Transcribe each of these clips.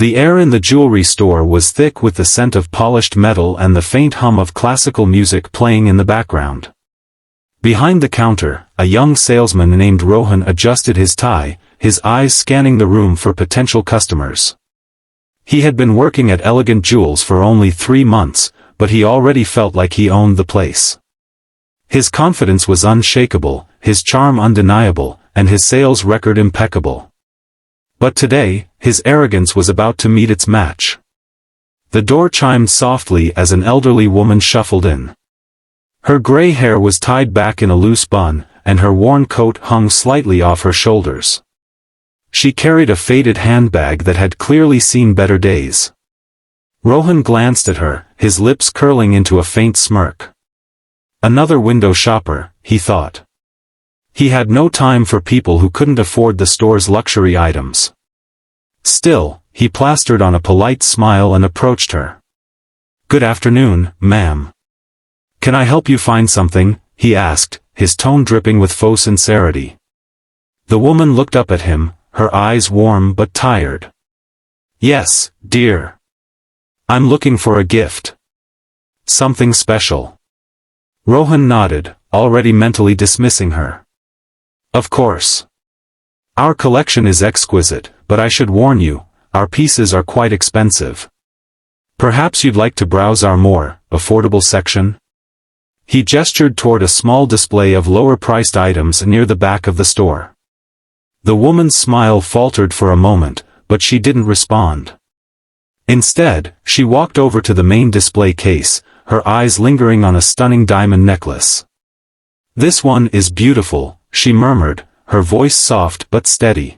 The air in the jewelry store was thick with the scent of polished metal and the faint hum of classical music playing in the background. Behind the counter, a young salesman named Rohan adjusted his tie, his eyes scanning the room for potential customers. He had been working at Elegant Jewels for only 3 months, but he already felt like he owned the place. His confidence was unshakable, his charm undeniable, and his sales record impeccable. But today, his arrogance was about to meet its match. The door chimed softly as an elderly woman shuffled in. Her gray hair was tied back in a loose bun, and her worn coat hung slightly off her shoulders. She carried a faded handbag that had clearly seen better days. Rohan glanced at her, his lips curling into a faint smirk. Another window shopper, he thought. He had no time for people who couldn't afford the store's luxury items. Still, he plastered on a polite smile and approached her. "Good afternoon, ma'am. Can I help you find something?" he asked, his tone dripping with faux sincerity. The woman looked up at him, her eyes warm but tired. "Yes, dear. I'm looking for a gift. Something special." Rohan nodded, already mentally dismissing her. "Of course. Our collection is exquisite, but I should warn you, our pieces are quite expensive. Perhaps you'd like to browse our more affordable section?" He gestured toward a small display of lower-priced items near the back of the store. The woman's smile faltered for a moment, but she didn't respond. Instead, she walked over to the main display case, her eyes lingering on a stunning diamond necklace. "This one is beautiful," she murmured, her voice soft but steady.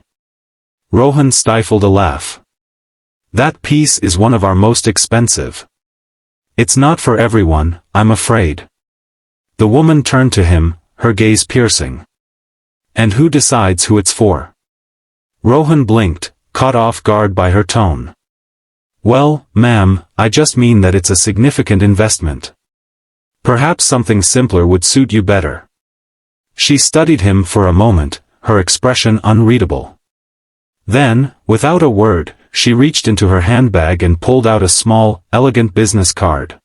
Rohan stifled a laugh. "That piece is one of our most expensive. It's not for everyone, I'm afraid." The woman turned to him, her gaze piercing. "And who decides who it's for?" Rohan blinked, caught off guard by her tone. "Well, ma'am, I just mean that it's a significant investment. Perhaps something simpler would suit you better." She studied him for a moment, her expression unreadable. Then, without a word, she reached into her handbag and pulled out a small, elegant business card.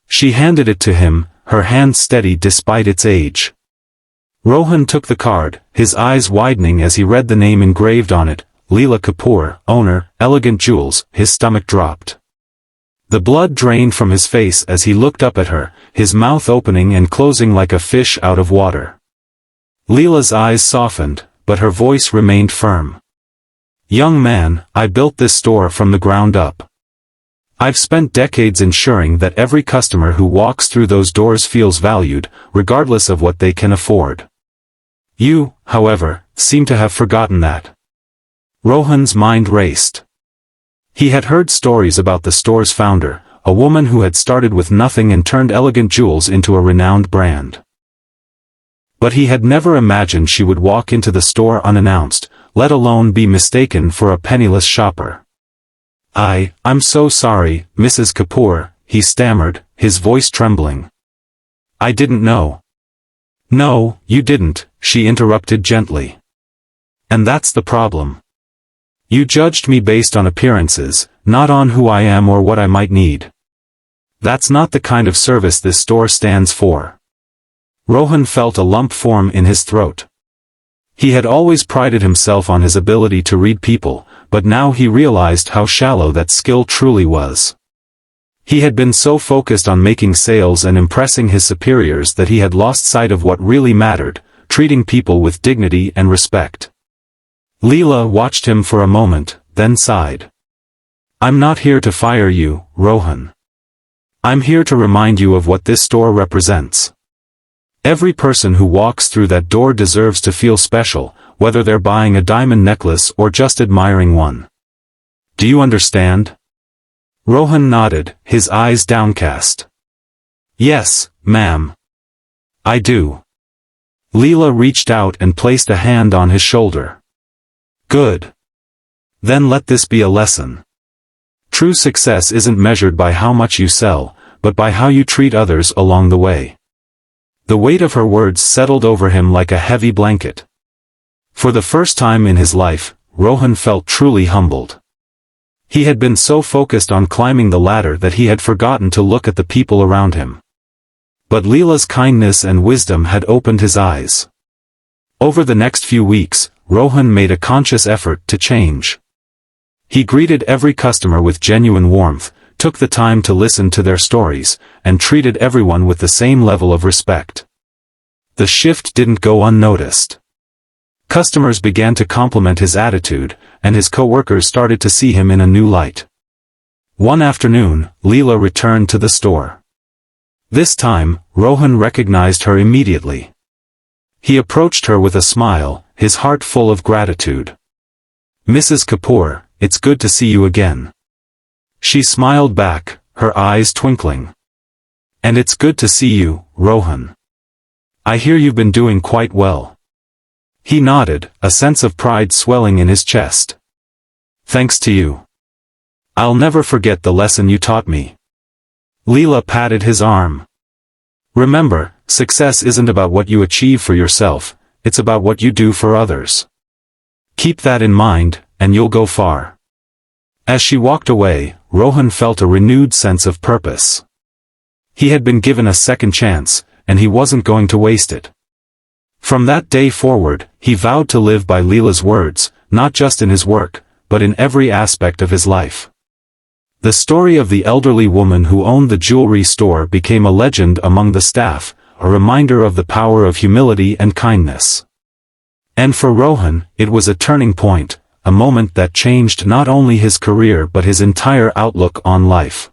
She handed it to him, her hand steady despite its age. Rohan took the card, his eyes widening as he read the name engraved on it, Leela Kapoor, owner, Elegant Jewels. His stomach dropped. The blood drained from his face as he looked up at her, his mouth opening and closing like a fish out of water. Leela's eyes softened, but her voice remained firm. "Young man, I built this store from the ground up. I've spent decades ensuring that every customer who walks through those doors feels valued, regardless of what they can afford. You, however, seem to have forgotten that." Rohan's mind raced. He had heard stories about the store's founder, a woman who had started with nothing and turned Elegant Jewels into a renowned brand. But he had never imagined she would walk into the store unannounced, let alone be mistaken for a penniless shopper. I'm so sorry, Mrs. Kapoor," he stammered, his voice trembling. "I didn't know." "No, you didn't," she interrupted gently. "And that's the problem. You judged me based on appearances, not on who I am or what I might need. That's not the kind of service this store stands for." Rohan felt a lump form in his throat. He had always prided himself on his ability to read people, but now he realized how shallow that skill truly was. He had been so focused on making sales and impressing his superiors that he had lost sight of what really mattered, treating people with dignity and respect. Leela watched him for a moment, then sighed. "I'm not here to fire you, Rohan. I'm here to remind you of what this store represents. Every person who walks through that door deserves to feel special, whether they're buying a diamond necklace or just admiring one. Do you understand?" Rohan nodded, his eyes downcast. "Yes, ma'am. I do." Leela reached out and placed a hand on his shoulder. "Good. Then let this be a lesson. True success isn't measured by how much you sell, but by how you treat others along the way." The weight of her words settled over him like a heavy blanket. For the first time in his life, Rohan felt truly humbled. He had been so focused on climbing the ladder that he had forgotten to look at the people around him. But Leela's kindness and wisdom had opened his eyes. Over the next few weeks, Rohan made a conscious effort to change. He greeted every customer with genuine warmth, took the time to listen to their stories, and treated everyone with the same level of respect. The shift didn't go unnoticed. Customers began to compliment his attitude, and his co-workers started to see him in a new light. One afternoon, Leela returned to the store. This time, Rohan recognized her immediately. He approached her with a smile, his heart full of gratitude. "Mrs. Kapoor, it's good to see you again." She smiled back, her eyes twinkling. "And it's good to see you, Rohan. I hear you've been doing quite well." He nodded, a sense of pride swelling in his chest. "Thanks to you. I'll never forget the lesson you taught me." Leela patted his arm. "Remember, success isn't about what you achieve for yourself, it's about what you do for others. Keep that in mind, and you'll go far." As she walked away, Rohan felt a renewed sense of purpose. He had been given a second chance, and he wasn't going to waste it. From that day forward, he vowed to live by Leela's words, not just in his work, but in every aspect of his life. The story of the elderly woman who owned the jewelry store became a legend among the staff, a reminder of the power of humility and kindness. And for Rohan, it was a turning point, a moment that changed not only his career but his entire outlook on life.